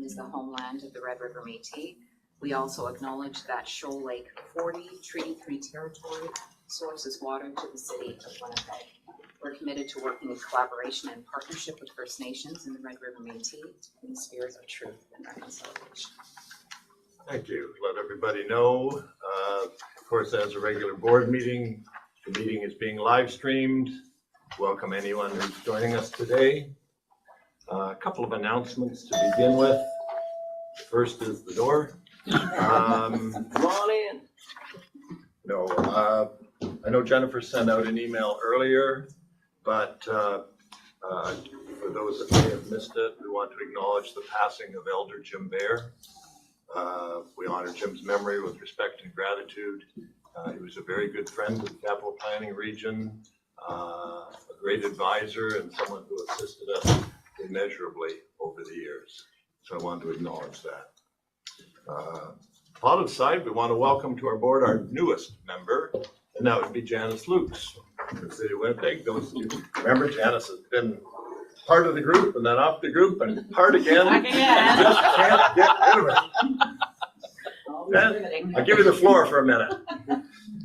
is the homeland of the Red River Métis. We also acknowledge that Shoal Lake 40 Treaty 3 territory sources water to the city of Winnipeg. We're committed to working in collaboration and partnership with First Nations in the Red River Métis in the spirit of truth and reconciliation. Thank you. Let everybody know, of course, as a regular board meeting, the meeting is being live streamed. Welcome anyone who's joining us today. A couple of announcements to begin with. First is the door. Come on in. No, I know Jennifer sent out an email earlier, but for those that may have missed it, we want to acknowledge the passing of Elder Jim Bear. We honor Jim's memory with respect and gratitude. He was a very good friend of the Capital Planning Region, a great advisor, and someone who assisted us immeasurably over the years. So I wanted to acknowledge that. Positive side, we want to welcome to our board our newest member, and that would be Janice Lukes from the city of Winnipeg. Those of you remember, Janice has been part of the group and then off the group and part again. And just can't get rid of it. I'll give you the floor for a minute.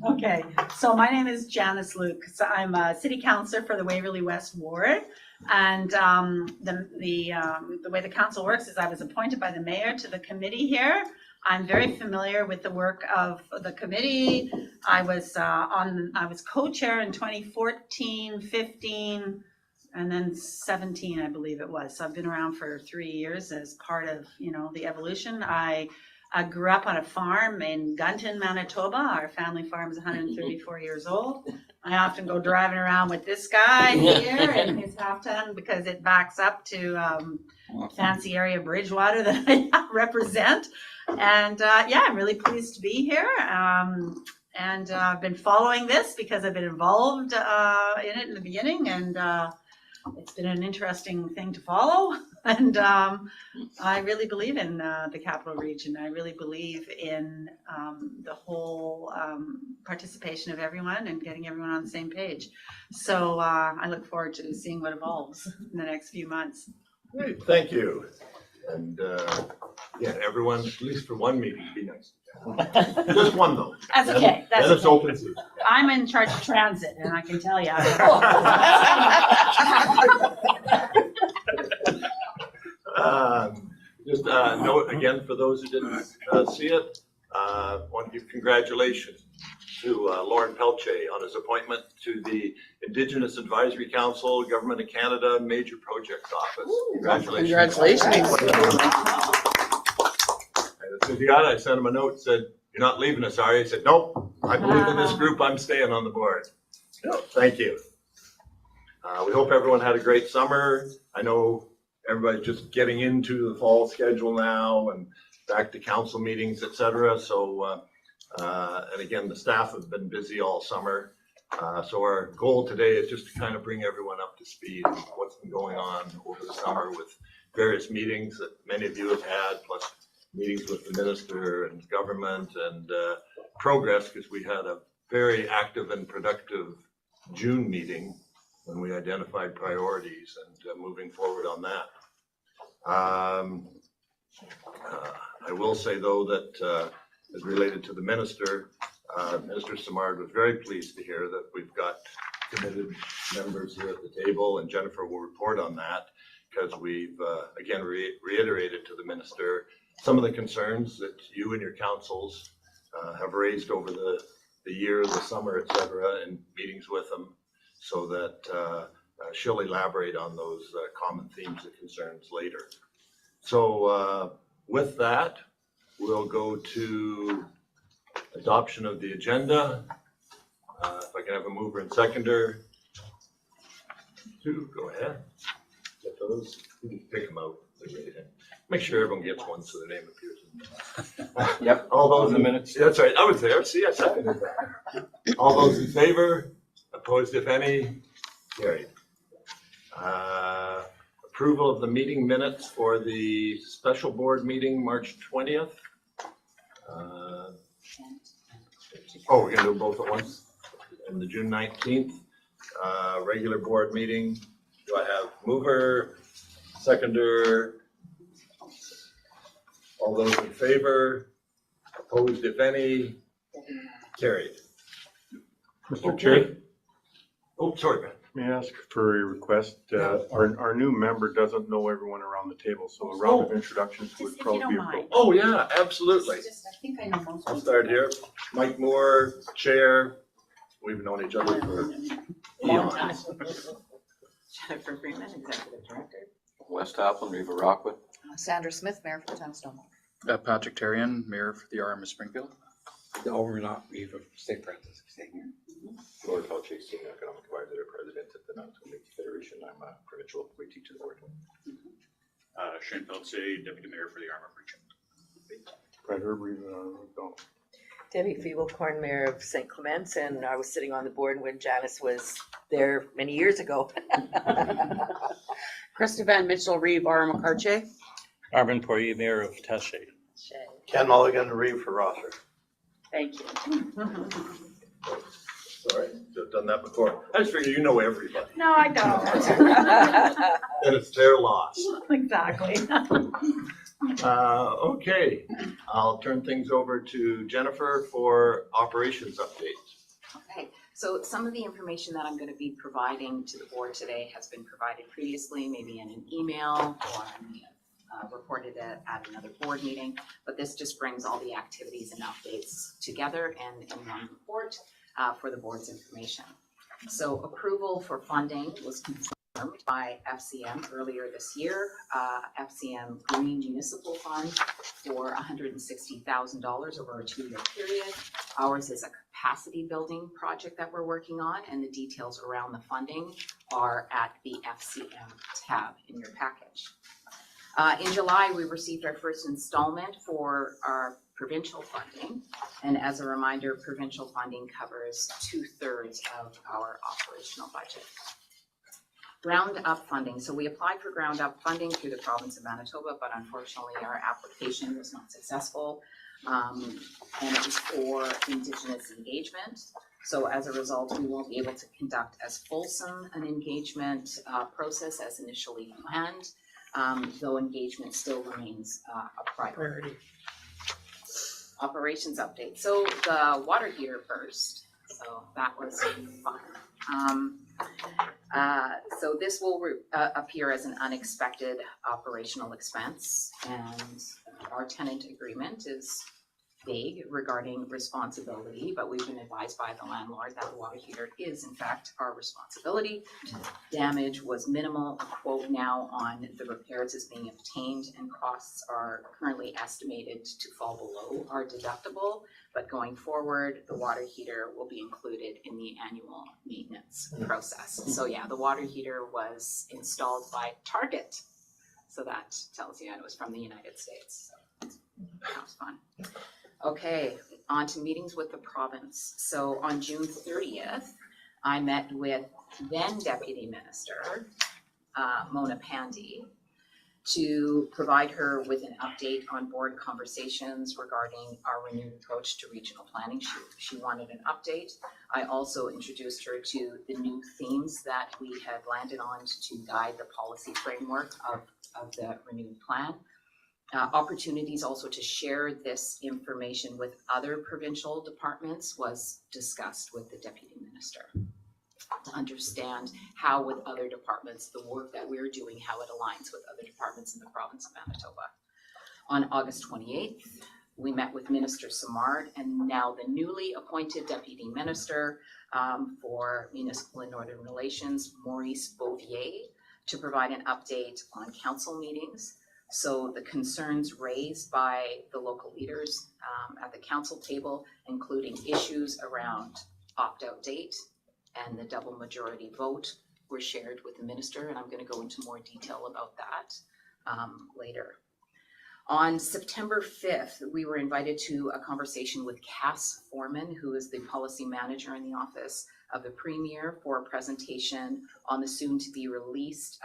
Okay, so my name is Janice Lukes. I'm a city councillor for the Waverly West Ward, and the way the council works is I was appointed by the mayor to the committee here. I'm very familiar with the work of the committee. I was co-chair in 2014, 15, and then 17, I believe it was. So I've been around for 3 years as part of, the evolution. I grew up on a farm in Gunton, Manitoba. Our family farm is 134 years old. I often go driving around with this guy here and his half ton because it backs up to fancy area Bridgewater that I represent. And I'm really pleased to be here. And I've been following this because I've been involved in it in the beginning, and it's been an interesting thing to follow. And I really believe in the Capital Region. I really believe in the whole participation of everyone and getting everyone on the same page. So I look forward to seeing what evolves in the next few months. Great, thank you. And everyone, at least for one meeting, be nice. Just one though. That's okay. That's then it's okay. open season. I'm in charge of transit, and I can tell you. Just note again for those who didn't see it, I want to give congratulations to Lauren Pelche on his appointment to the Indigenous Advisory Council, Government of Canada Major Projects Office. Ooh, congratulations. As soon as he got it, I sent him a note, said, "You're not leaving us, are you?" He said, "Nope, I believe in this group, I'm staying on the board." So, thank you. We hope everyone had a great summer. I know everybody's just getting into the fall schedule now and back to council meetings, etc. So, and again, the staff have been busy all summer. So our goal today is just to kind of bring everyone up to speed on what's been going on over the summer with various meetings that many of you have had, plus meetings with the minister and government and progress, because we had a very active and productive June meeting when we identified priorities and moving forward on that. I will say though that as related to the minister, Minister Simard was very pleased to hear that we've got committed members here at the table, and Jennifer will report on that, because we've again reiterated to the minister some of the concerns that you and your councils have raised over the year, the summer, etc., in meetings with them, so that she'll elaborate on those common themes and concerns later. So with that, we'll go to adoption of the agenda. If I can have a mover and seconder. Go ahead. Get those. Pick them out. Make sure everyone gets one so their name appears. Yep. All those in the minutes. That's right. I was there. See, I seconded that. All those in favor? Opposed, if any? Carried. Approval of the meeting minutes for the special board meeting March 20th. We're gonna do both at once. And the June 19th regular board meeting. Do I have mover, seconder, All those in favor? Opposed, if any? Carried. Mr. Chair, Oh, sorry, Ben. may I ask for a request? Our new member doesn't know everyone around the table, so a round of introductions Just would if you probably don't be mind. appropriate. Oh, yeah, absolutely. I think I know most I'll people. start here. Mike Moore, Chair. We've known each other for Long time. eons. Jennifer Freeman, Executive Director. West Haplin, Riva Rockwood. Sandra Smith, Mayor for the Town of Stonewall. Patrick Terrian, Mayor for the RM of Springfield. Overnight Riva, St. Francis Xavier. Lord Paul Chase, Senior Economic Advisor, President at the Mountain Lakes Federation. I'm a provincial appointee to the board. Shane Peltier, Deputy Mayor for the Armor Region. Fred Herb, don't. Debbie Feeble-Corn, Mayor of St. Clements, and I was sitting on the board when Janice was there many years ago. Krista Van Mitchell, Reeve, Armacarche. Arvin Poirier, Mayor of Taché. Ken Mulligan, Reeve for Rosser. Thank you. Sorry, I've done that before. I just figure you know everybody, No, I don't. and it's their loss. Exactly. Okay, I'll turn things over to Jennifer for operations updates. Okay, so some of the information that I'm going to be providing to the board today has been provided previously, maybe in an email or reported at another board meeting, but this just brings all the activities and updates together and in one report for the board's information. So approval for funding was confirmed by FCM earlier this year. FCM Green Municipal Fund for $160,000 over a 2-year period. Ours is a capacity building project that we're working on, and the details around the funding are at the FCM tab in your package. In July, we received our first installment for our provincial funding. And as a reminder, provincial funding covers 2/3 of our operational budget. Ground up funding. So we applied for ground up funding through the province of Manitoba, but unfortunately our application was not successful. And it was for Indigenous engagement. So as a result, we won't be able to conduct as fulsome an engagement process as initially planned. Though engagement still remains a priority. Operations update. So the water heater burst. So that was fun. So this will appear as an unexpected operational expense, and our tenant agreement is vague regarding responsibility, but we've been advised by the landlord that the water heater is in fact our responsibility. Damage was minimal. A quote now on the repairs is being obtained, and costs are currently estimated to fall below our deductible, but going forward, the water heater will be included in the annual maintenance process. So yeah, the water heater was installed by Target. So that tells you it was from the United States. So that was fun. Okay, on to meetings with the province. So on June 30th, I met with then Deputy Minister Mona Pandy to provide her with an update on board conversations regarding our renewed approach to regional planning. She wanted an update. I also introduced her to the new themes that we had landed on to guide the policy framework of the renewed plan. Opportunities also to share this information with other provincial departments was discussed with the Deputy Minister to understand how with other departments, the work that we're doing, how it aligns with other departments in the province of Manitoba. On August 28th, we met with Minister Simard and now the newly appointed Deputy Minister for Municipal and Northern Relations, Maurice Bouvier, to provide an update on council meetings. So the concerns raised by the local leaders at the council table, including issues around opt-out date and the double majority vote, were shared with the minister, and I'm going to go into more detail about that later. On September 5th, we were invited to a conversation with Cass Foreman, who is the policy manager in the office of the Premier, for a presentation on the soon-to-be released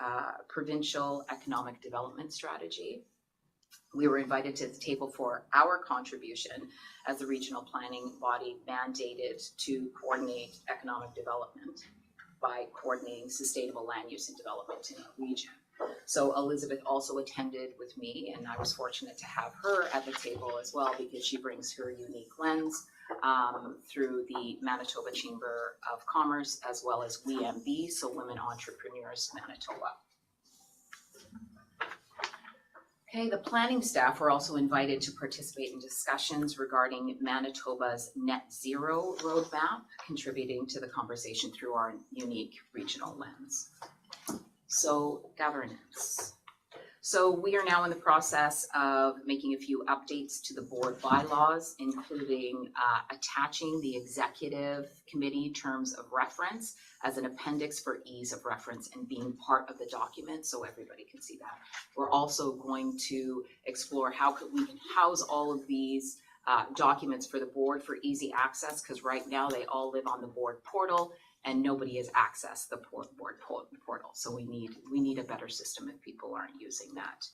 provincial economic development strategy. We were invited to the table for our contribution as the regional planning body mandated to coordinate economic development by coordinating sustainable land use and development in our region. So Elizabeth also attended with me, and I was fortunate to have her at the table as well because she brings her unique lens through the Manitoba Chamber of Commerce as well as WMB, so Women Entrepreneurs Manitoba. Okay, the planning staff were also invited to participate in discussions regarding Manitoba's net zero roadmap, contributing to the conversation through our unique regional lens. So governance. So we are now in the process of making a few updates to the board bylaws, including attaching the executive committee terms of reference as an appendix for ease of reference and being part of the document so everybody can see that. We're also going to explore how we can house all of these documents for the board for easy access, because right now they all live on the board portal and nobody has accessed the board portal. So we need a better system if people aren't using that.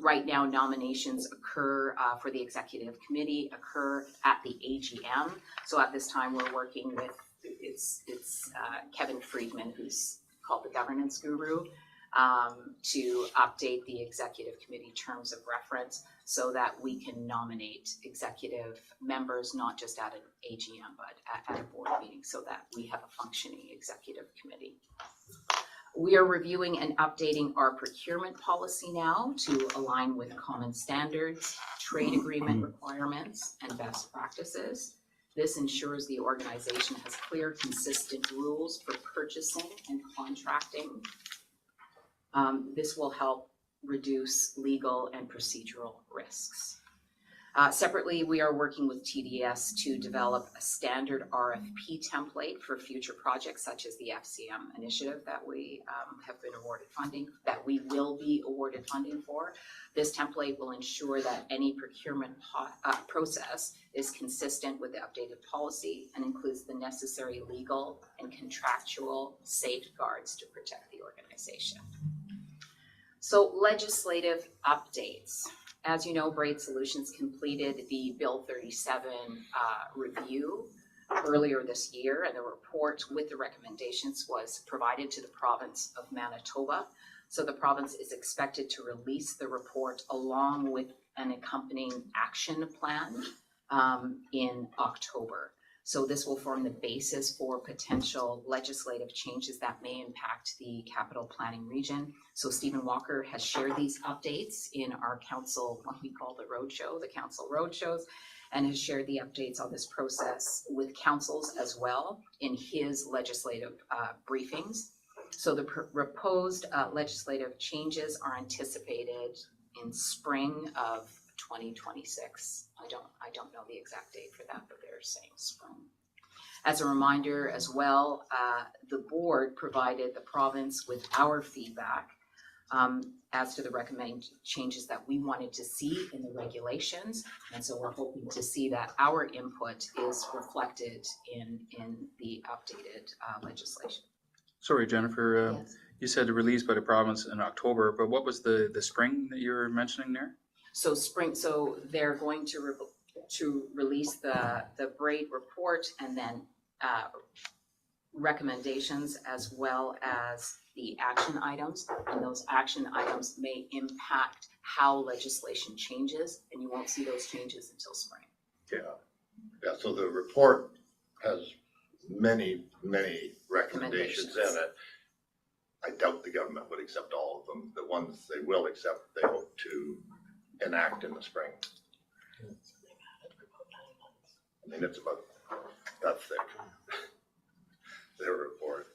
Right now, nominations occur for the executive committee occur at the AGM. So at this time, we're working with it's Kevin Friedman, who's called the governance guru, to update the executive committee terms of reference so that we can nominate executive members, not just at an AGM, but at a board meeting so that we have a functioning executive committee. We are reviewing and updating our procurement policy now to align with common standards, trade agreement requirements, and best practices. This ensures the organization has clear, consistent rules for purchasing and contracting. This will help reduce legal and procedural risks. Separately, we are working with TDS to develop a standard RFP template for future projects such as the FCM initiative that we have been awarded funding, that we will be awarded funding for. This template will ensure that any procurement process is consistent with the updated policy and includes the necessary legal and contractual safeguards to protect the organization. So legislative updates. As you know, Braid Solutions completed the Bill 37 review earlier this year, and the report with the recommendations was provided to the province of Manitoba. So the province is expected to release the report along with an accompanying action plan in October. So this will form the basis for potential legislative changes that may impact the capital planning region. So Stephen Walker has shared these updates in our council, what we call the roadshow, the council roadshows, and has shared the updates on this process with councils as well in his legislative briefings. So the proposed legislative changes are anticipated in spring of 2026. I don't know the exact date for that, but they're saying spring. As a reminder as well, the board provided the province with our feedback as to the recommended changes that we wanted to see in the regulations. And so we're hoping to see that our input is reflected in the updated legislation. Sorry, Jennifer, Yes. you said released by the province in October, but what was the spring that you were mentioning there? So spring, so they're going to release the Braid report and then recommendations as well as the action items. And those action items may impact how legislation changes, and you won't see those changes until spring. Yeah, so the report has many recommendations in it. I doubt the government would accept all of them. The ones they will accept, they hope to enact in the spring. I mean, it's about that thick, their report.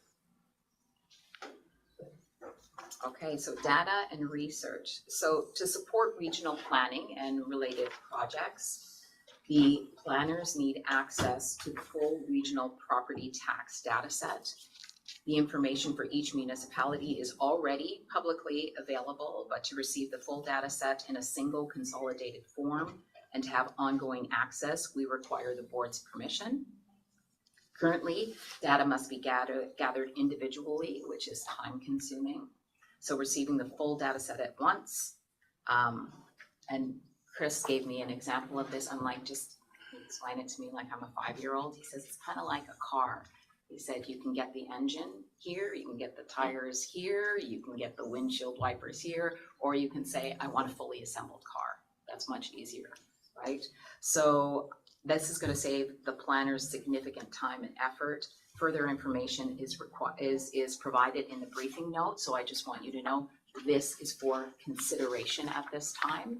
Okay, so data and research. So to support regional planning and related projects, the planners need access to the full regional property tax data set. The information for each municipality is already publicly available, but to receive the full data set in a single consolidated form and to have ongoing access, we require the board's permission. Currently, data must be gathered individually, which is time consuming. So receiving the full data set at once, and Chris gave me an example of this. I'm like, just explain it to me like I'm a 5-year-old. He says, it's kind of like a car. He said you can get the engine here, you can get the tires here, you can get the windshield wipers here, or you can say, I want a fully assembled car. That's much easier, right? So this is gonna save the planners significant time and effort. Further information is provided in the briefing note, so I just want you to know this is for consideration at this time.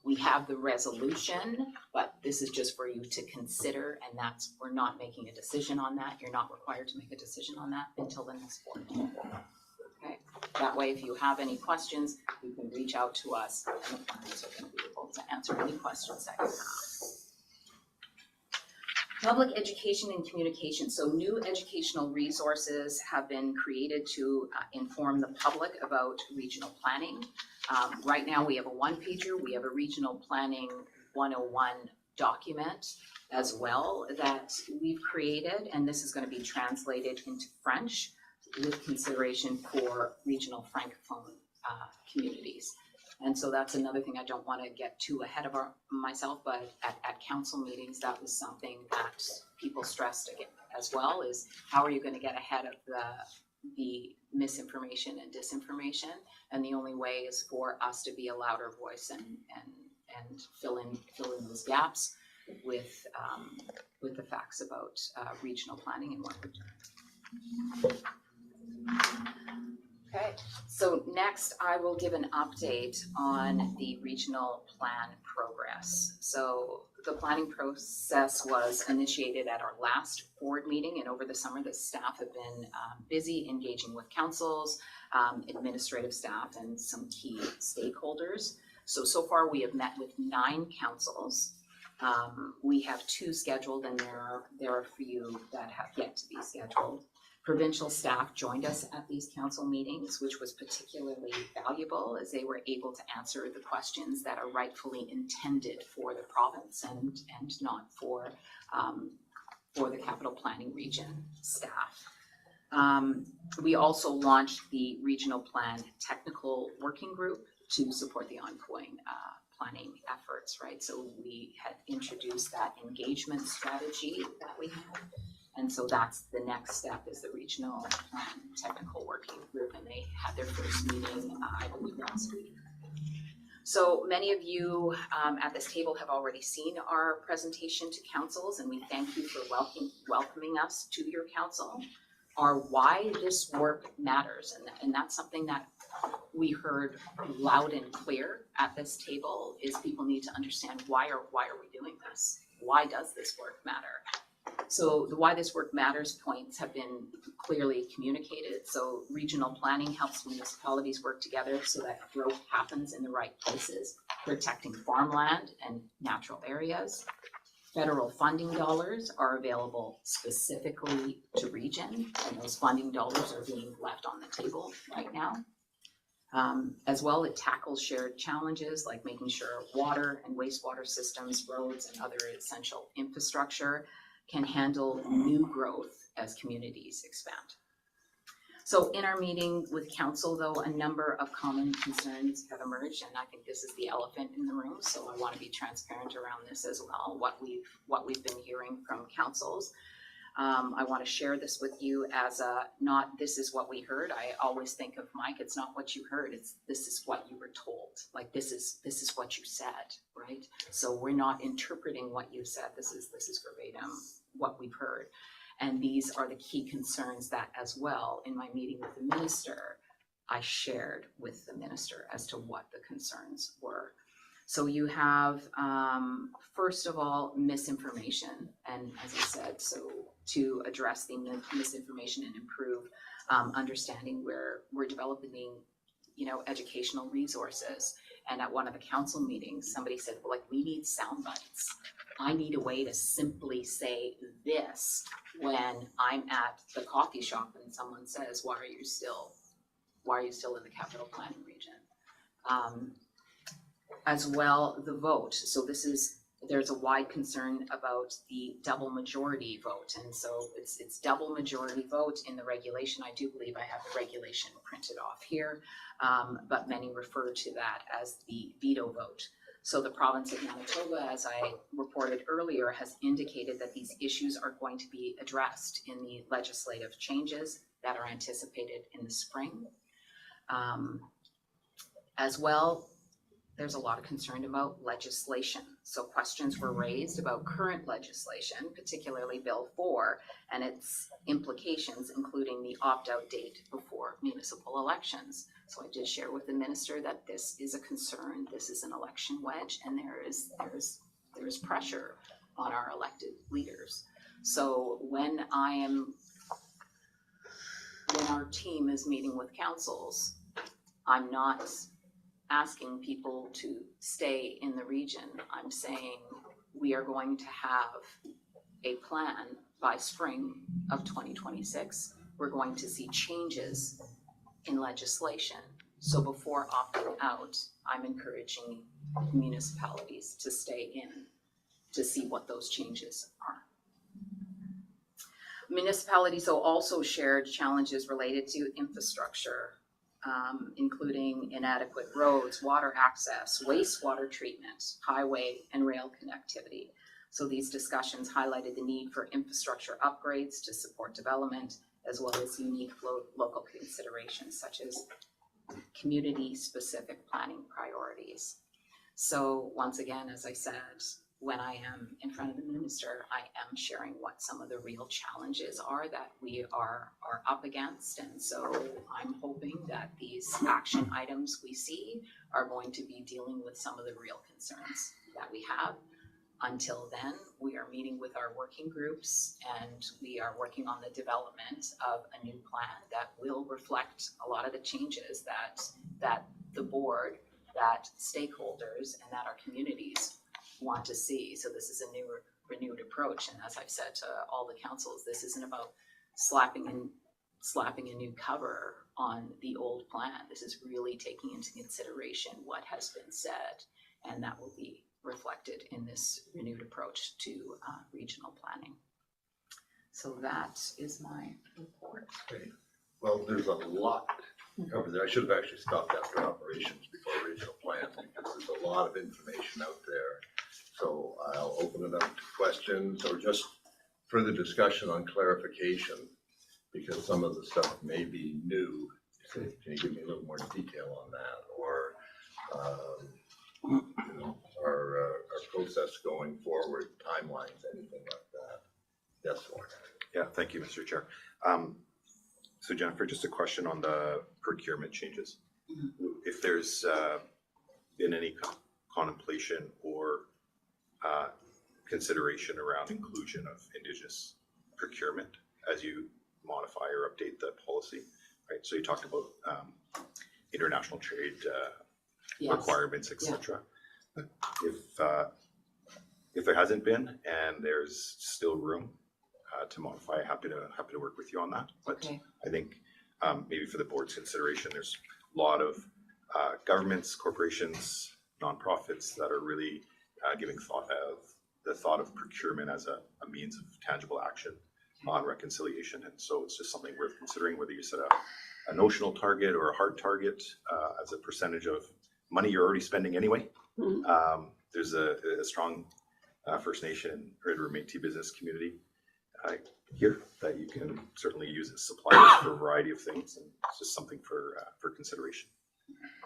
We have the resolution, but this is just for you to consider, and we're not making a decision on that. You're not required to make a decision on that until the next board meeting. Okay, that way if you have any questions, you can reach out to us and the planners are gonna be able to answer any questions that you have. Public education and communication. So new educational resources have been created to inform the public about regional planning. Right now we have a one-pager, we have a regional planning 101 document as well that we've created, and this is going to be translated into French with consideration for regional francophone communities. And so that's another thing. I don't want to get too ahead of myself, but at council meetings, that was something that people stressed again as well, is how are you going to get ahead of the misinformation and disinformation? And the only way is for us to be a louder voice and fill in those gaps with the facts about regional planning and what we're doing. Okay, so next I will give an update on the regional plan progress. So the planning process was initiated at our last board meeting, and over the summer the staff have been busy engaging with councils, administrative staff, and some key stakeholders. So far we have met with 9 councils. We have 2 scheduled, and there are a few that have yet to be scheduled. Provincial staff joined us at these council meetings, which was particularly valuable as they were able to answer the questions that are rightfully intended for the province and not for the capital planning region staff. We also launched the regional plan technical working group to support the ongoing planning efforts, right? So we had introduced that engagement strategy that we had. And so that's the next step, is the regional technical working group, and they had their first meeting, I believe, last week. So many of you at this table have already seen our presentation to councils, and we thank you for welcoming us to your council. Our why this work matters, and that's something that we heard loud and clear at this table, is people need to understand why are we doing this? Why does this work matter? So the why this work matters points have been clearly communicated. So regional planning helps municipalities work together so that growth happens in the right places, protecting farmland and natural areas. Federal funding dollars are available specifically to region, and those funding dollars are being left on the table right now. As well, it tackles shared challenges like making sure water and wastewater systems, roads, and other essential infrastructure can handle new growth as communities expand. So in our meeting with council, though, a number of common concerns have emerged, and I think this is the elephant in the room, so I want to be transparent around this as well, what we've been hearing from councils. I want to share this with you as not this is what we heard. I always think of, Mike, it's not what you heard, it's this is what you were told. Like this is what you said, right? So we're not interpreting what you said. This is verbatim what we've heard. And these are the key concerns that as well in my meeting with the minister, I shared with the minister as to what the concerns were. So you have, first of all, misinformation. And as I said, so to address the misinformation and improve understanding, we're developing, educational resources. And at one of the council meetings, somebody said, well, like, we need sound bites. I need a way to simply say this when I'm at the coffee shop and someone says, why are you still in the capital planning region? As well, the vote. So there's a wide concern about the double majority vote. And so it's double majority vote in the regulation. I do believe I have the regulation printed off here, but many refer to that as the veto vote. So the province of Manitoba, as I reported earlier, has indicated that these issues are going to be addressed in the legislative changes that are anticipated in the spring. As well, there's a lot of concern about legislation. So questions were raised about current legislation, particularly Bill 4, and its implications, including the opt-out date before municipal elections. So I did share with the minister that this is a concern, this is an election wedge, and there is pressure on our elected leaders. So when our team is meeting with councils, I'm not asking people to stay in the region. I'm saying we are going to have a plan by spring of 2026. We're going to see changes in legislation. So before opting out, I'm encouraging municipalities to stay in to see what those changes are. Municipalities also shared challenges related to infrastructure, including inadequate roads, water access, wastewater treatment, highway and rail connectivity. So these discussions highlighted the need for infrastructure upgrades to support development, as well as unique local considerations such as community-specific planning priorities. So once again, as I said, when I am in front of the minister, I am sharing what some of the real challenges are that we are up against. And so I'm hoping that these action items we see are going to be dealing with some of the real concerns that we have. Until then, we are meeting with our working groups and we are working on the development of a new plan that will reflect a lot of the changes that the board, that stakeholders, and that our communities want to see. So this is a new renewed approach, and as I've said to all the councils, this isn't about slapping a new cover on the old plan. This is really taking into consideration what has been said, and that will be reflected in this renewed approach to regional planning. So that is my report. Okay. Well, there's a lot covered there. I should have actually stopped after operations before regional plan because there's a lot of information out there. So I'll open it up to questions or just further discussion on clarification because some of the stuff may be new. So can you give me a little more detail on that, or you know, our process going forward, timelines, anything like that? Yes, Warren. Yeah, thank you, Mr. Chair. So Jennifer, just a question on the procurement changes. If there's been any contemplation or consideration around inclusion of Indigenous procurement as you modify or update the policy, right? So you talked about international trade Yes. requirements, etc. If there hasn't been and there's still room to modify, happy to work with you on that. But Okay. I think maybe for the board's consideration, there's a lot of governments, corporations, nonprofits that are really giving the thought of procurement as a means of tangible action on reconciliation. And so it's just something worth considering, whether you set a notional target or a hard target as a percentage of money you're already spending anyway. There's a strong First Nation or Métis business community here that you can certainly use as suppliers for a variety of things, and it's just something for consideration.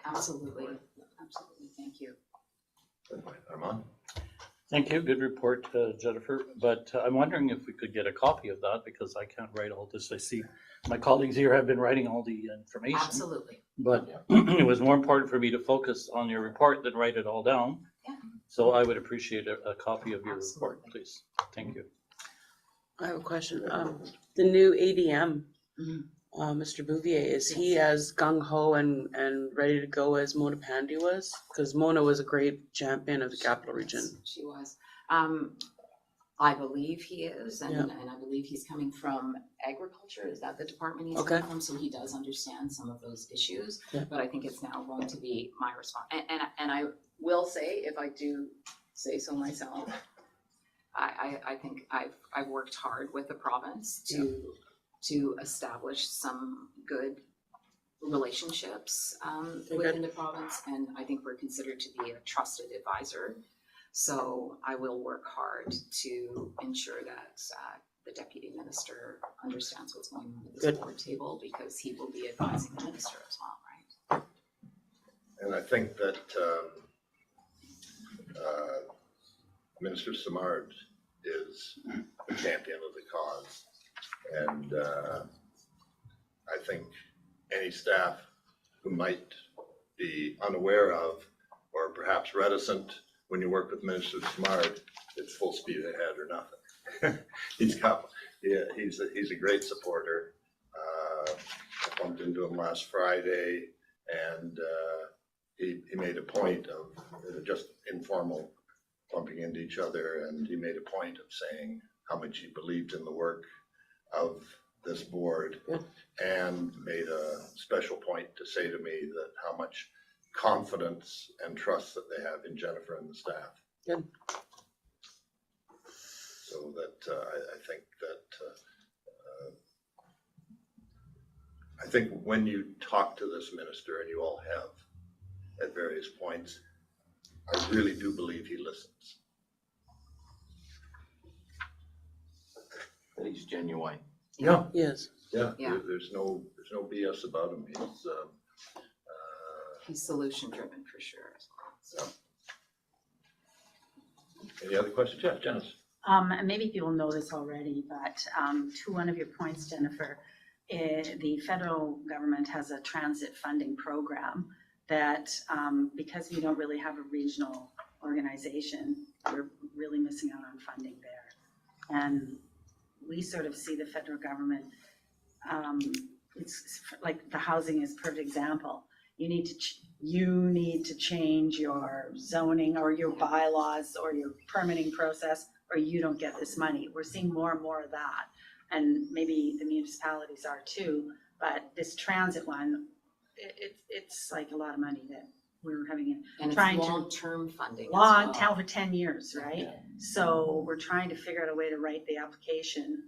Absolutely. Thank you. Armand? Thank you. Good report, Jennifer. But I'm wondering if we could get a copy of that because I can't write all this. I see my colleagues here have been writing all the information. Absolutely. But it was more important for me to focus on your report than write it all down. Yeah. So I would appreciate a copy of your report, Absolutely. please. Thank you. I have a question. The new ADM, Mr. Bouvier, is he as gung-ho and ready to go as Mona Pandy was? Because Mona was a great champion of the capital region. She was. I believe he is, and I believe he's coming from agriculture. Is that the department he's coming from? So he does understand some of those issues. Yeah. But I think it's now going to be my response. And I will say, if I do say so myself, I think I've worked hard with the province to establish some good relationships Okay, within the province, and I think we're considered to be a trusted advisor. So I will work hard to ensure that the deputy minister understands what's going on at this Good. board table, because he will be advising the minister as well, right? And I think that Minister Simard is a champion of the cause. And I think any staff who might be unaware of or perhaps reticent when you work with Minister Simard, it's full speed ahead or nothing. He's a great supporter. I bumped into him last Friday, and he made a point of just informal bumping into each other, and he made a point of saying how much he believed in the work of this board, and made a special point to say to me that how much confidence and trust that they have in Jennifer and the staff. Good. So that I think that I think when you talk to this minister, and you all have at various points, I really do believe he listens. He's genuine. Yeah. Yes. Yeah. Yeah. There's no BS about him. He's solution driven for sure as well. So. Any other questions? Yeah, Janice. And maybe people know this already, but to one of your points, Jennifer, the federal government has a transit funding program that because we don't really have a regional organization, we're really missing out on funding there. And we sort of see the federal government, it's like the housing is a perfect example. You need to change your zoning or your bylaws or your permitting process, or you don't get this money. We're seeing more and more of that. And maybe the municipalities are too, but this transit one, it's like a lot of money that we're having And trying it's to long-term funding as long well. town for 10 years, right? So we're trying to figure out a way to write the application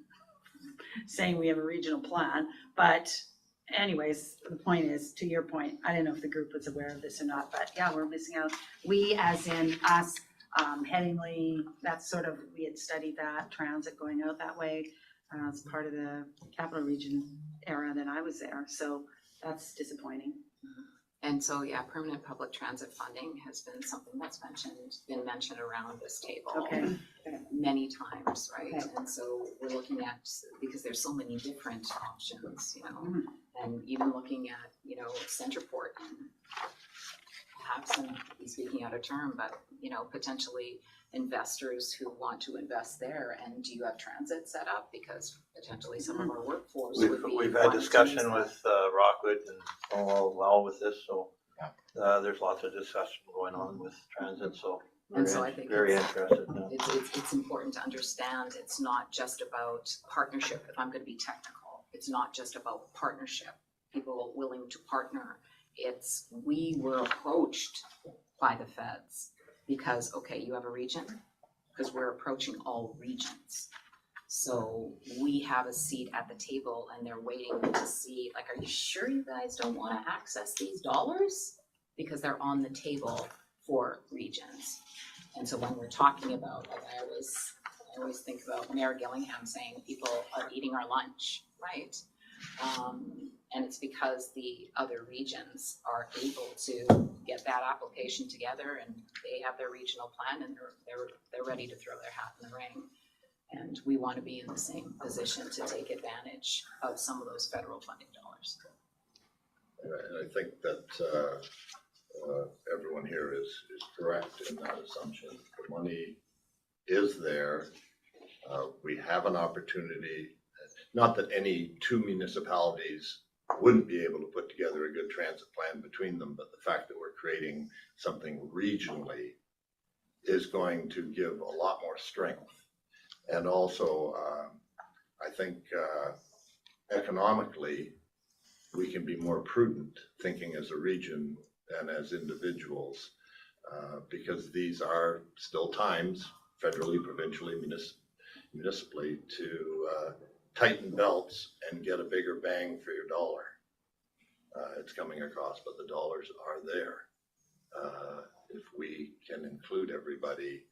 saying we have a regional plan. But anyways, the point is, to your point, I don't know if the group was aware of this or not, but yeah, we're missing out. We, as in us, Headingley, that's sort of, we had studied that transit going out that way as part of the capital region era that I was there. So that's disappointing. And so, yeah, permanent public transit funding has been something that's been mentioned around this table Okay. many times, right? Okay. And so we're looking at, because there's so many different options, you know, Mhm. and even looking at, you know, Centerport and perhaps, and speaking out of term, but, you know, potentially investors who want to invest there. And do you have transit set up? Because potentially some of our workforce would be. We've had wanting to use discussion that. with Rockwood and all well with this, so there's lots of discussion going on with transit, so And so I think very it's- interested. Yeah. It's important to understand, it's not just about partnership, if I'm gonna be technical, it's not just about partnership, people willing to partner. It's, we were approached by the feds because, okay, you have a region, because we're approaching all regions. So we have a seat at the table and they're waiting to see, like, are you sure you guys don't wanna access these dollars? Because they're on the table for regions. And so when we're talking about, like, I always think about Mayor Gillingham saying people are eating our lunch, right? And it's because the other regions are able to get that application together and they have their regional plan and they're ready to throw their hat in the ring. And we want to be in the same position to take advantage of some of those federal funding dollars. And I think that everyone here is correct in that assumption. The money is there. We have an opportunity, not that any two municipalities wouldn't be able to put together a good transit plan between them, but the fact that we're creating something regionally is going to give a lot more strength. And also, I think economically, we can be more prudent thinking as a region than as individuals, because these are still times, federally, provincially, municipally, to tighten belts and get a bigger bang for your dollar. It's coming across, but the dollars are there. If we can include everybody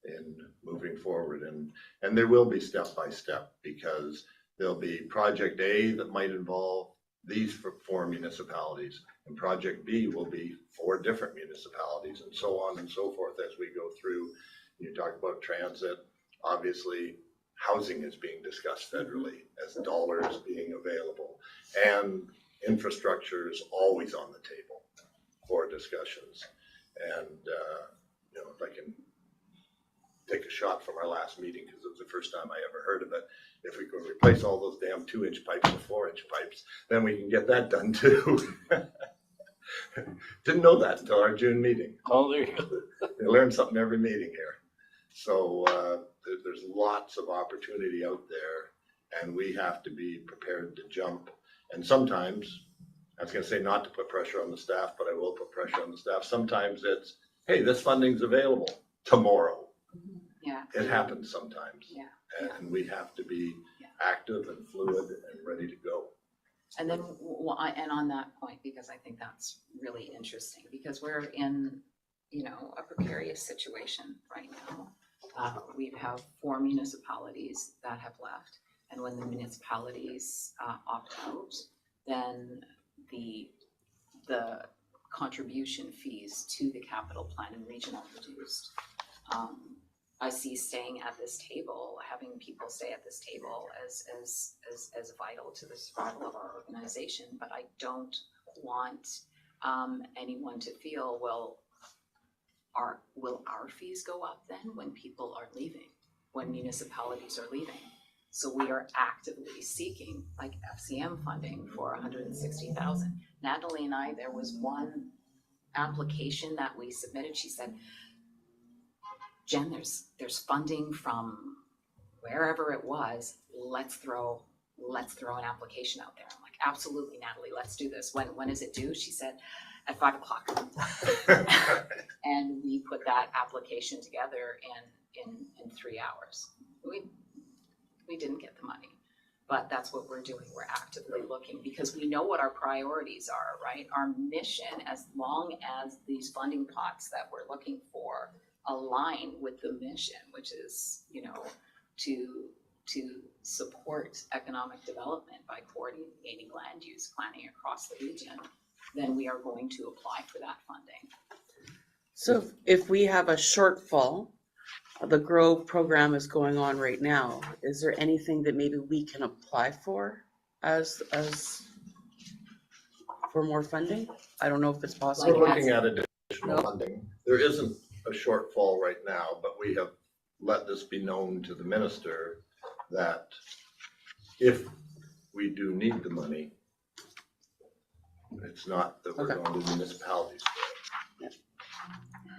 in moving forward, and there will be step by step, because there'll be project A that might involve these four municipalities, and project B will be 4 different municipalities, and so on and so forth as we go through. You talk about transit, obviously housing is being discussed federally as dollars being available, and infrastructure is always on the table for discussions. And if I can take a shot from our last meeting, because it was the first time I ever heard of it, if we can replace all those damn 2-inch pipes with 4-inch pipes, then we can get that done too. Didn't know that until our June meeting. Oh, there you go. You learn something every meeting here. So there's lots of opportunity out there, and we have to be prepared to jump. And sometimes, I was going to say not to put pressure on the staff, but I will put pressure on the staff. Sometimes it's, hey, this funding's available tomorrow. Yeah. It happens sometimes. Yeah. And we have to be active and fluid and ready to go. And then, and on that point, because I think that's really interesting, because we're in, a precarious situation right now. We have 4 municipalities that have left, and when the municipalities opt out, then the contribution fees to the capital plan and region are reduced. I see staying at this table, having people stay at this table as vital to the survival of our organization, but I don't want anyone to feel, well, will our fees go up then when people are leaving, when municipalities are leaving? So we are actively seeking like FCM funding for 160,000. Natalie and I, there was one application that we submitted. She said, Jen, there's funding from wherever it was. Let's throw an application out there. I'm like, absolutely, Natalie, let's do this. When is it due? She said, at 5 o'clock. And we put that application together in 3 hours. We didn't get the money, but that's what we're doing. We're actively looking because we know what our priorities are, right? Our mission, as long as these funding pots that we're looking for align with the mission, which is, to support economic development by coordinating land use planning across the region, then we are going to apply for that funding. So if we have a shortfall, the GROW program is going on right now. Is there anything that maybe we can apply for as for more funding? I don't know if it's possible. We're looking at additional funding. There isn't a shortfall right now, but we have let this be known to the minister that if we do need the money, it's not that we're going to municipalities.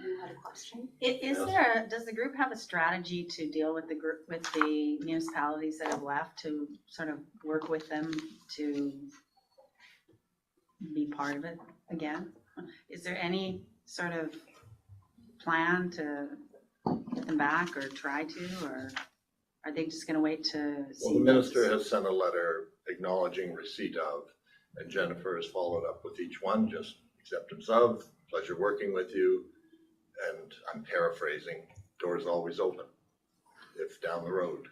You had a question? Does the group have a strategy to deal with the municipalities that have left, to sort of work with them to be part of it again? Is there any sort of plan to get them back or try to, or are they just gonna wait to see? Well, the minister has sent a letter acknowledging receipt of, and Jennifer has followed up with each one, just acceptance of, pleasure working with you. And I'm paraphrasing, doors always open if down the road.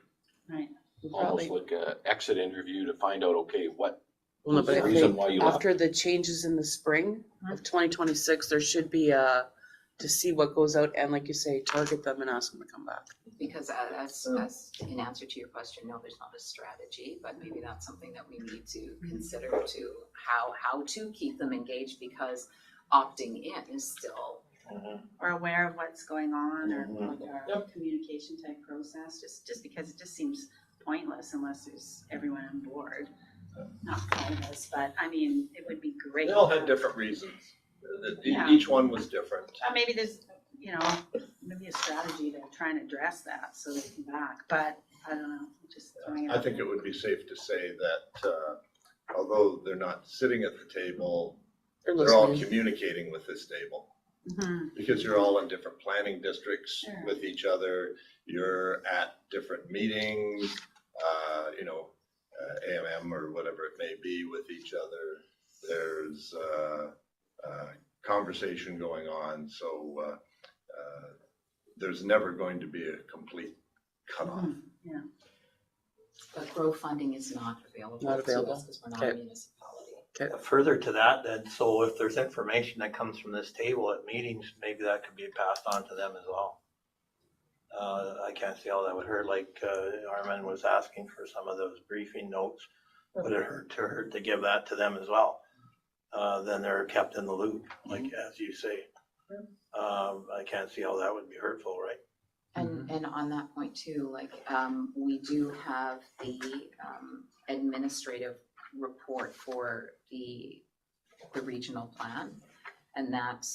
Right. Almost like a exit interview to find out, okay, what Well, no, was but the if reason they, why you left? after the changes in the spring of 2026, there should be a, to see what goes out and, like you say, target them and ask them to come back. Because as in answer to your question, no, there's not a strategy, but maybe that's something that we need to consider to how to keep them engaged, because opting in is still Or aware of what's going on, or like our communication type process, just because it just seems pointless unless there's everyone on board. Not pointless, but I mean, it would be great. They all had different reasons. Yeah. Each one was different. Maybe there's, maybe a strategy to try and address that so they come back, but I don't know, just throwing it I out think there. it would be safe to say that although they're not sitting at the table, they're all communicating with this table. Mhm. Because you're all in different planning districts Sure. with each other, you're at different meetings, AMM or whatever it may be with each other. there's conversation going on, so there's never going to be a complete cutoff. Yeah. But grow funding is not available Not to available? us because we're not a Okay. municipality. Further to that, then, so if there's information that comes from this table at meetings, maybe that could be passed on to them as well. I can't see how that would hurt, like Armin was asking for some of those briefing notes. Would it hurt to give that to them as well? Then they're kept in the loop, like as you say. I can't see how that would be hurtful, right? And on that point too, like, we do have the administrative report for the regional plan. And that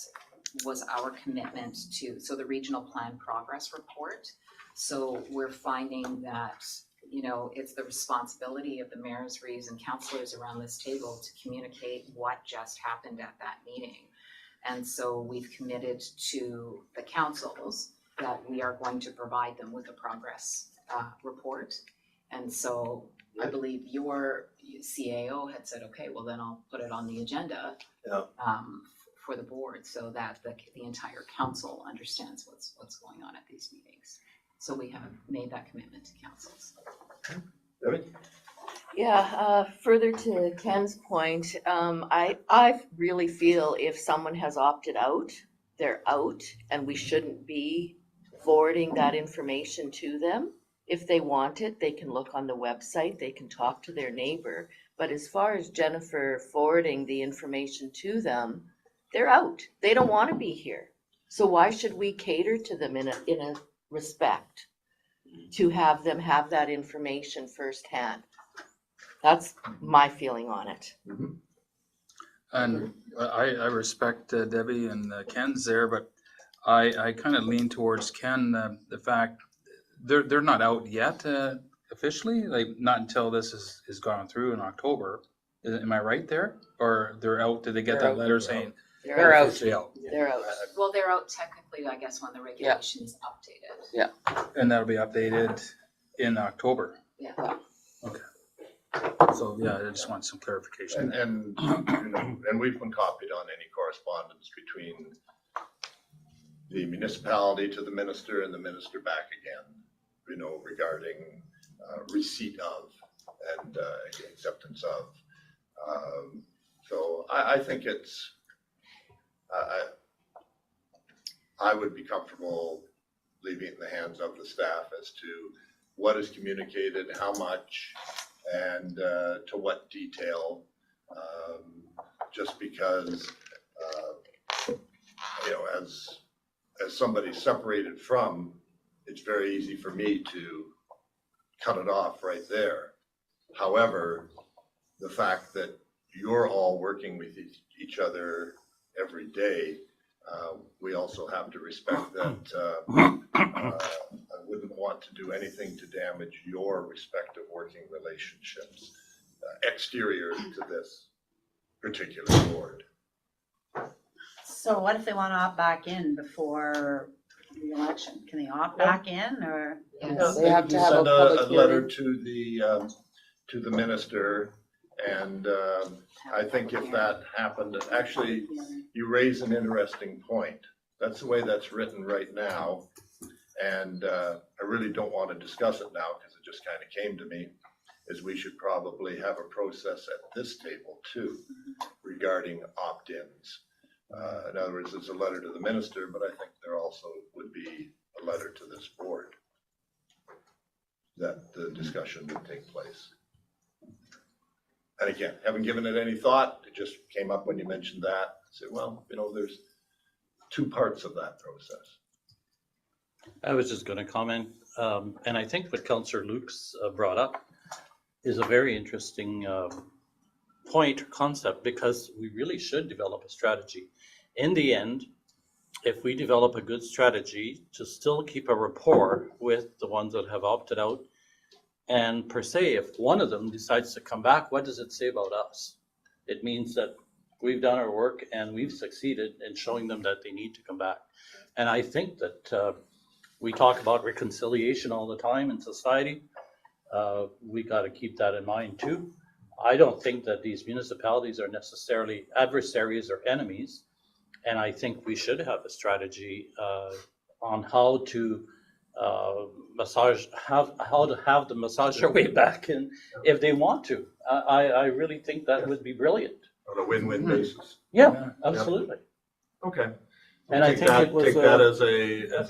was our commitment to, so the regional plan progress report. So we're finding that, you know, it's the responsibility of the mayors, reeves, and councillors around this table to communicate what just happened at that meeting. And so we've committed to the councils that we are going to provide them with a progress report. And so I believe your CAO had said, okay, well then I'll put it on the agenda for the board so that the entire council understands what's going on at these meetings. So we have made that commitment to councils. Debbie? Yeah, further to Ken's point, I really feel if someone has opted out, they're out, and we shouldn't be forwarding that information to them. If they want it, they can look on the website, they can talk to their neighbor. But as far as Jennifer forwarding the information to them, they're out. They don't want to be here. So why should we cater to them in a respect to have them have that information firsthand? That's my feeling on it. And I respect Debbie and Ken's there, but I kind of lean towards Ken, the fact they're not out yet officially, like not until this is gone through in October. Am I right there? Or they're out, did they get They're that out. letter saying? They're out. Officially out? They're out. Well, they're out technically, I guess, when the regulation is updated. And that'll be updated in October. Yeah. Okay. So, yeah, I just want some clarification. And you know, and we've been copied on any correspondence between the municipality to the minister and the minister back again, you know, regarding receipt of and acceptance of. So I think it's, I would be comfortable leaving it in the hands of the staff as to what is communicated, how much, and to what detail, just because, you know, as somebody separated from, it's very easy for me to cut it off right there. However, the fact that you're all working with each other every day, we also have to respect that I wouldn't want to do anything to damage your respective working relationships exterior to this particular board. So what if they want to opt back in before the election? Can they opt back in or? Yes. They have to You have a send public letter hearing. to the minister, and I think if that happened, actually, you raise an interesting point. That's the way that's written right now, and I really don't want to discuss it now because it just kind of came to me, is we should probably have a process at this table too regarding opt-ins. In other words, it's a letter to the minister, but I think there also would be a letter to this board that the discussion would take place. And again, haven't given it any thought. It just came up when you mentioned that. I said, well, you know, there's two parts of that process. I was just going to comment, and I think what Councillor Luke's brought up is a very interesting point or concept, because we really should develop a strategy. In the end, if we develop a good strategy to still keep a rapport with the ones that have opted out, and per se, if one of them decides to come back, what does it say about us? It means that we've done our work and we've succeeded in showing them that they need to come back. And I think that we talk about reconciliation all the time in society. We got to keep that in mind too. I don't think that these municipalities are necessarily adversaries or enemies. And I think we should have a strategy on how to have them massage their way back in if they want to. I really think that would be brilliant. On a win-win basis. Yeah, absolutely. Okay. And I Take think that- it was Take that as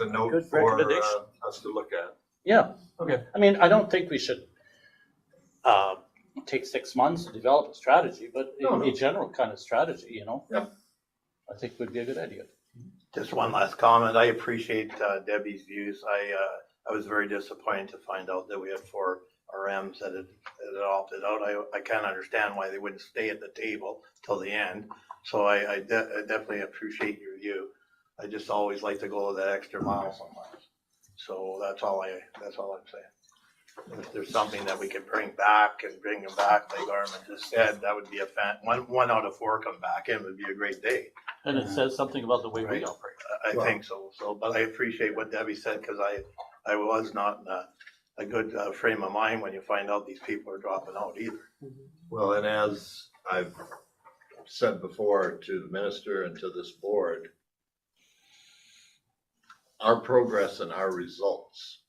a note good for recommendation. us to look at. Yeah. Okay. I mean, I don't think we should take 6 months to develop a strategy, but No. a general kind of strategy, you know? Yep. I think would be a good idea. Just one last comment. I appreciate Debbie's views. I was very disappointed to find out that we had 4 RMs that had opted out. I can't understand why they wouldn't stay at the table till the end. So I definitely appreciate your view. I just always like to go that extra mile sometimes. So that's all I'm saying. If there's something that we could bring back and bring them back, like Armin just said, that would be one out of 4 come back in would be a great day. And it says something about the way we Right. operate. I think so. But I appreciate what Debbie said, because I was not in a good frame of mind when you find out these people are dropping out either. Well, and as I've said before to the minister and to this board, our progress and our results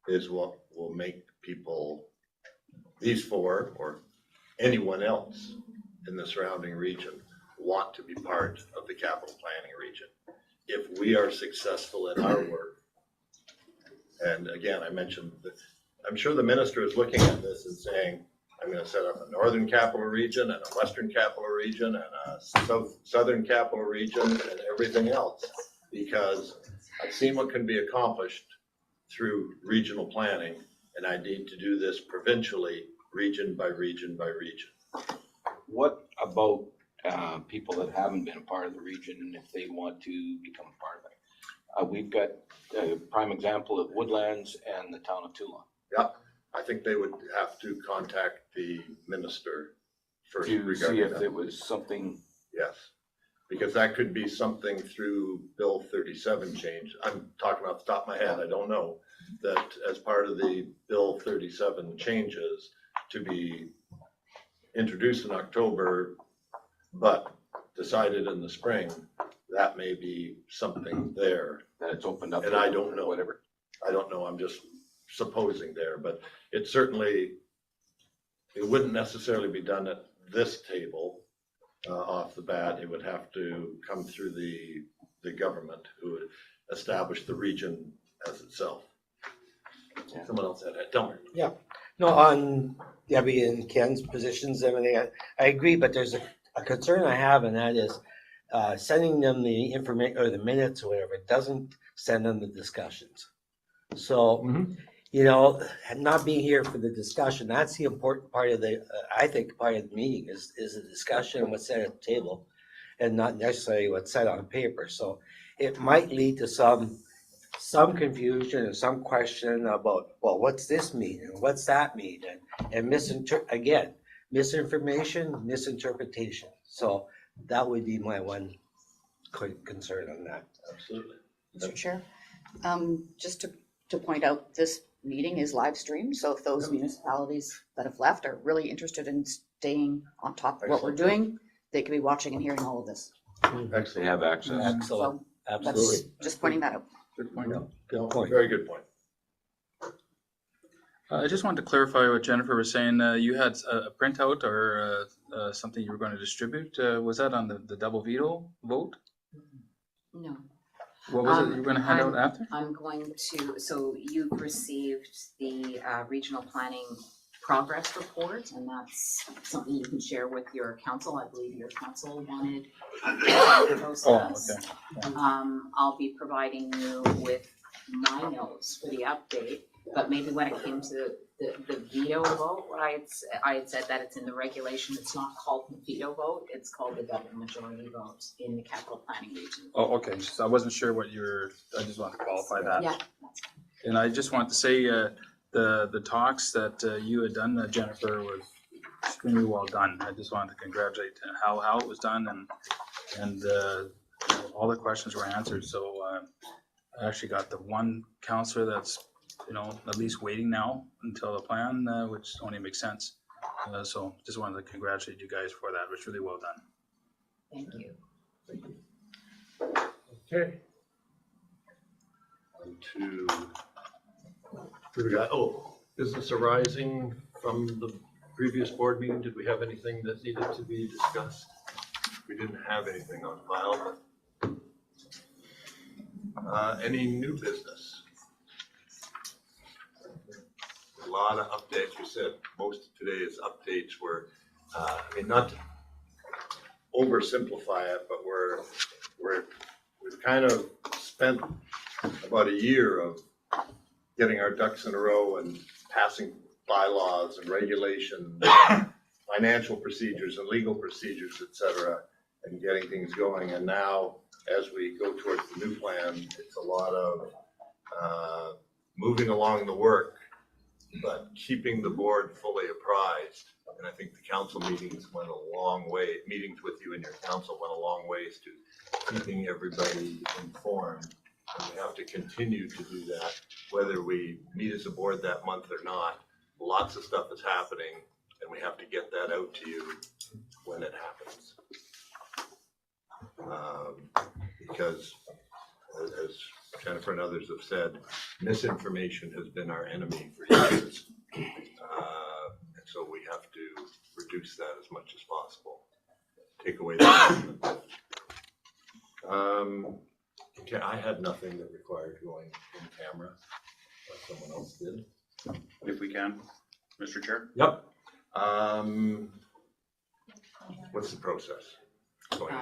is what will make people, these 4 or anyone else in the surrounding region, want to be part of the capital planning region. If we are successful in our work, and again, I mentioned that I'm sure the minister is looking at this and saying, I'm gonna set up a northern capital region and a western capital region and a southern capital region and everything else, because I've seen what can be accomplished through regional planning, and I need to do this provincially, region by region by region. What about people that haven't been a part of the region and if they want to become a part of it? We've got a prime example of Woodlands and the town of Toulon. Yep, I think they would have to contact the minister first To see regarding if that. there was something, Yes, because that could be something through Bill 37 change. I'm talking off the top of my head, I don't know, that as part of the Bill 37 changes to be introduced in October, but decided in the spring, that may be something there. that it's opened up. And I don't know. Whatever. I don't know, I'm just supposing there, but it certainly, it wouldn't necessarily be done at this table off the bat. It would have to come through the government who would establish the region as itself. Yeah. Someone else had that, tell me. No, on Debbie and Ken's positions, everything, I agree, but there's a concern I have, and that is sending them the information or the minutes or whatever, it doesn't send them the discussions. So, you know, not being here for the discussion, that's the important part of the, I think, part of the meeting is the discussion and what's said at the table and not necessarily what's said on paper. So it might lead to some confusion and some question about, well, what's this mean and what's that mean? And misinformation, misinterpretation. So that would be my one concern on that. Absolutely. Mr. Chair, just to point out, this meeting is live streamed, so if those municipalities that have left are really interested in staying on top of what we're doing, they could be watching and hearing all of this. They have access. Excellent, So absolutely. that's just pointing that out. Good point. Good point. Very good point. I just wanted to clarify what Jennifer was saying. You had a printout or something you were going to distribute. Was that on the double veto vote? No. What was it you were going to hand out after? I'm going to, so you've received the regional planning progress report, and that's something you can share with your council. I believe your council wanted the process. Okay. I'll be providing you with my notes for the update, but maybe when it came to the veto vote, what I had said that it's in the regulation, it's not called the veto vote, it's called the double majority vote in the capital planning region. Oh, okay. So I wasn't sure what you were, I just wanted to qualify that. Yeah. And I just want to say the talks that you had done, Jennifer, was extremely well done. I just wanted to congratulate how it was done and all the questions were answered. So I actually got the one counselor that's, at least waiting now until the plan, which only makes sense. So just wanted to congratulate you guys for that. It was really well done. Thank you. Okay. On to, who we got? Oh, business arising from the previous board meeting. Did we have anything that needed to be discussed? We didn't have anything on file, but any new business? A lot of updates. We said most of today's updates were, I mean, not to oversimplify it, but we've kind of spent about a year of getting our ducks in a row and passing bylaws and regulations, financial procedures and legal procedures, et cetera, and getting things going. And now, as we go towards the new plan, it's a lot of moving along the work, but keeping the board fully apprised. And I think the council meetings went a long way, meetings with you and your council went a long ways to keeping everybody informed. And we have to continue to do that, whether we meet as a board that month or not. Lots of stuff is happening, and we have to get that out to you when it happens. Because as Jennifer and others have said, misinformation has been our enemy for years. And so we have to reduce that as much as possible. Take away the okay, I had nothing that required going in camera, but someone else did. If we can, Mr. Chair? Yep. What's the process? Going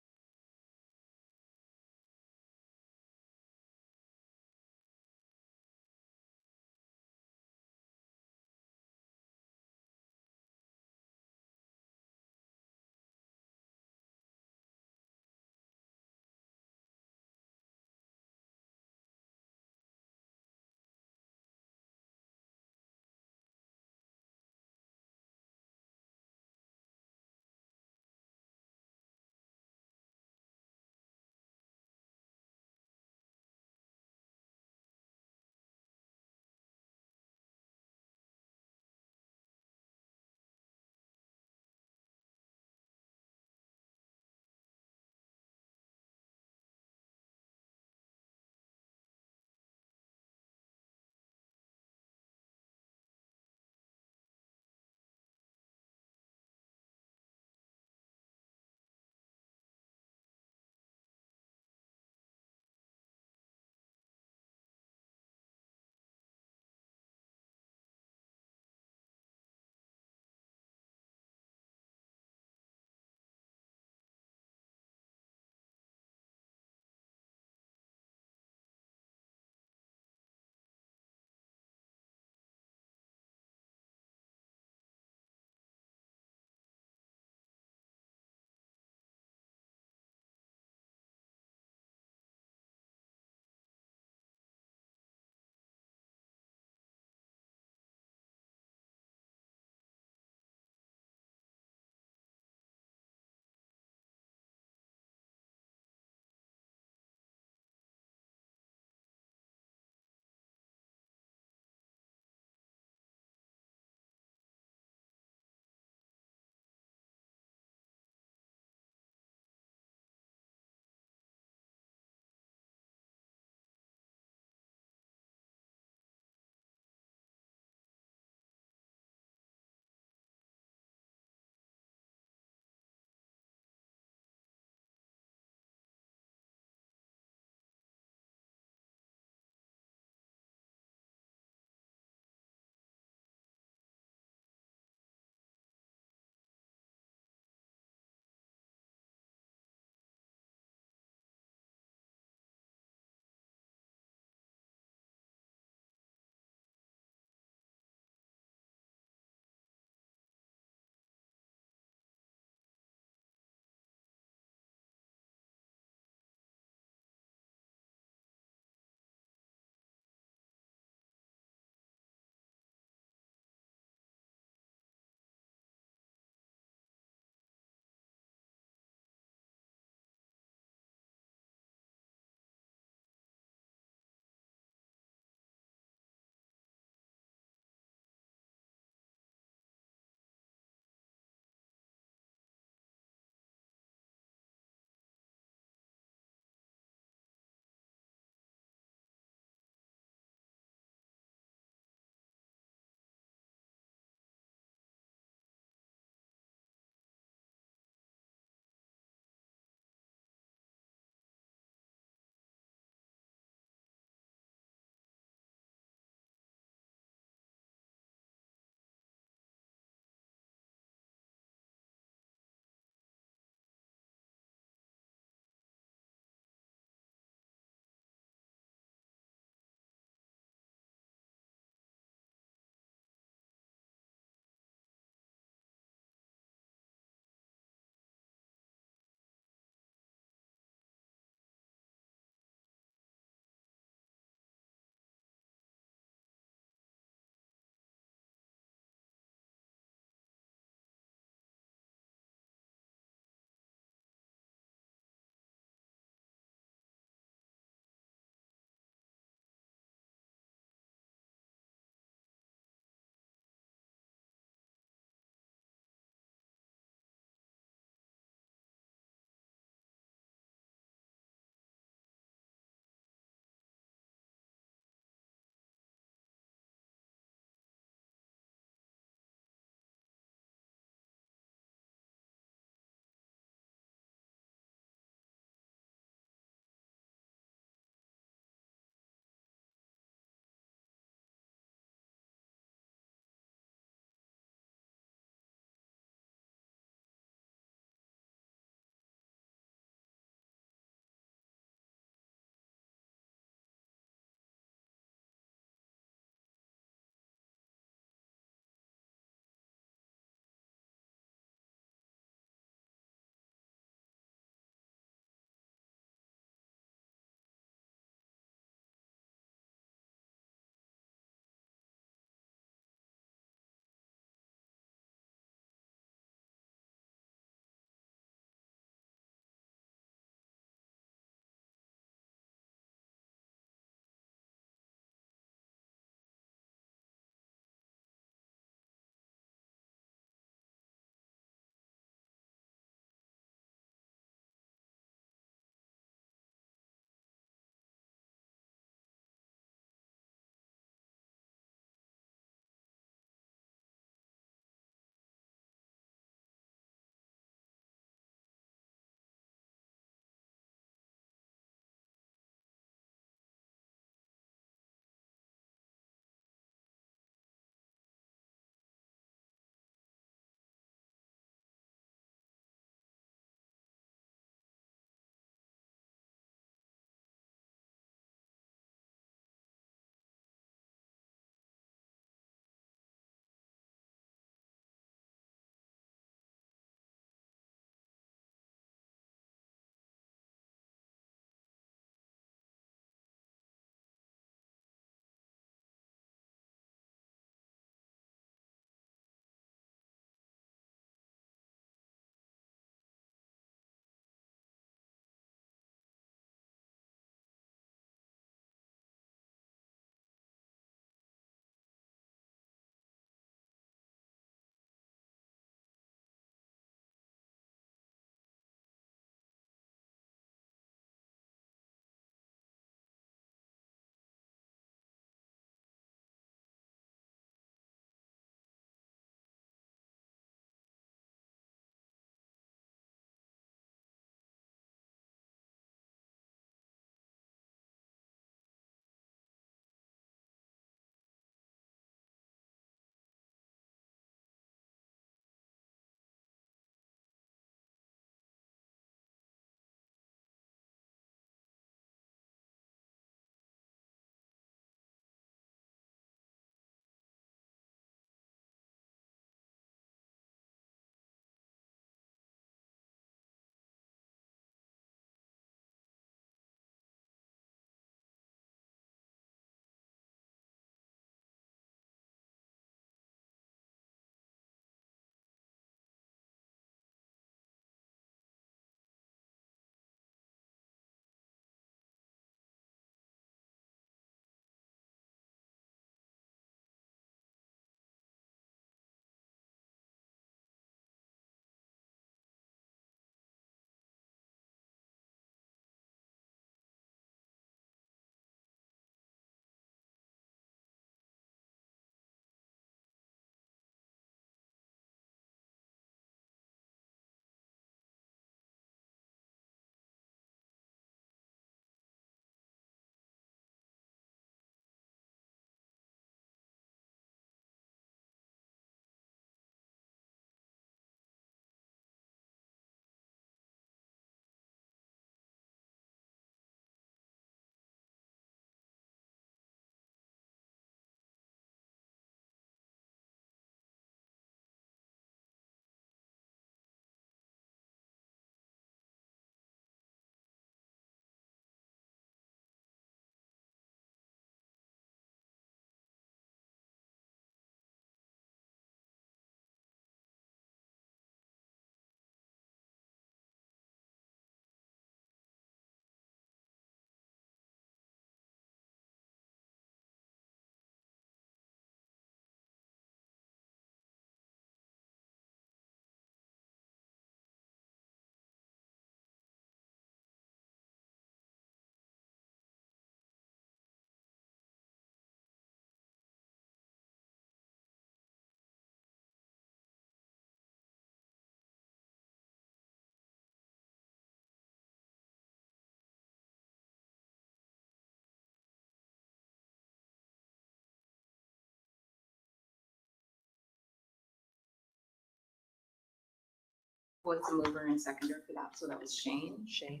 was the mover and seconder for that, so that was Shane. Shane,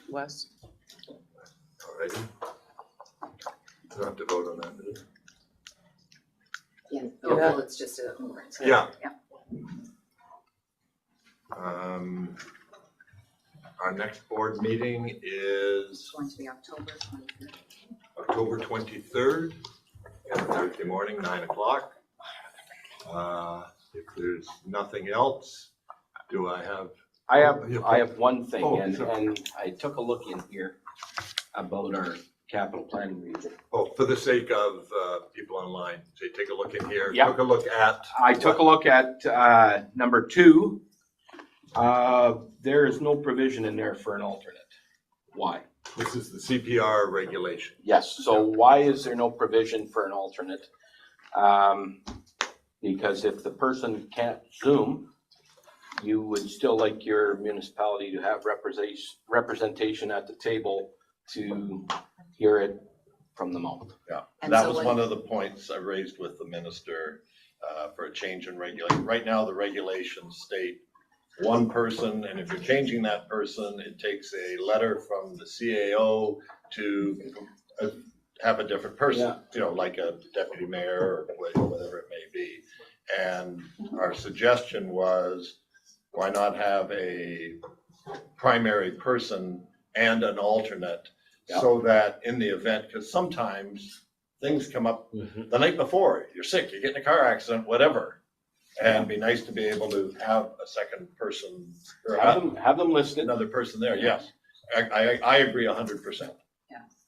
Wes. Alrighty. You don't have to vote on that, do you? Yeah. Oh, Yeah. well, it's just a mover and seconder. Yeah. Our next board meeting It's is going to be October 23rd. October 23rd, Thursday morning, 9 o'clock. If there's nothing else, do I have? I have one thing, Oh, and, sure. and I took a look in here about our capital planning region. Oh, for the sake of people online, say, take a look in here. Yeah. Took a look at. I took a look at number 2. There is no provision in there for an alternate. Why? This is the CPR regulation. Yes, so why is there no provision for an alternate? Because if the person can't Zoom, you would still like your municipality to have representation at the table to hear it from the mouth. Yeah, And that so was when- one of the points I raised with the minister for a change in regulation. Right now, the regulations state one person, and if you're changing that person, it takes a letter from the CAO to have a different person, you know, like a deputy mayor or whatever it may be. And our suggestion was, why not have a primary person and an alternate? So that in the event, because sometimes things come up the night before, you're sick, you get in a car accident, whatever. And it'd be nice to be able to have a second person or Have them listed. another person there, yes. I agree 100%.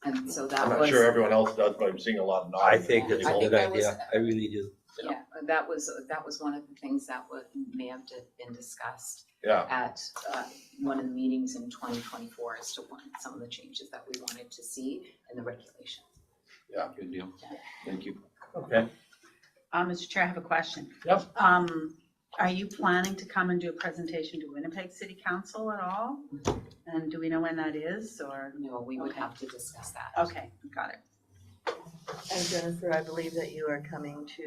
And so that I'm was. not sure everyone else does, but I'm seeing a lot of nods. I think it's a I think good that was- idea. I really do. Yeah, that was one of the things that may have been discussed Yeah, at one of the meetings in 2024 as to some of the changes that we wanted to see in the regulation. Good deal. Thank you. okay. Mr. Chair, I have a question. Yep. Are you planning to come and do a presentation to Winnipeg City Council at all? And do we know when that is, or? No, we would Okay. have to discuss that. Okay, got it. And Jennifer, I believe that you are coming to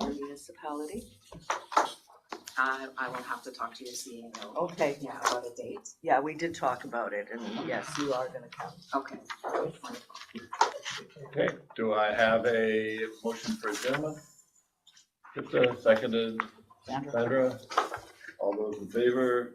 your municipality. I will have to talk to your CEO. Okay, Yeah, about a date. yeah, we did talk about it, and yes, you are gonna come. Okay. Okay, do I have a motion for adjournment? Just seconded, Sandra, all those in favor?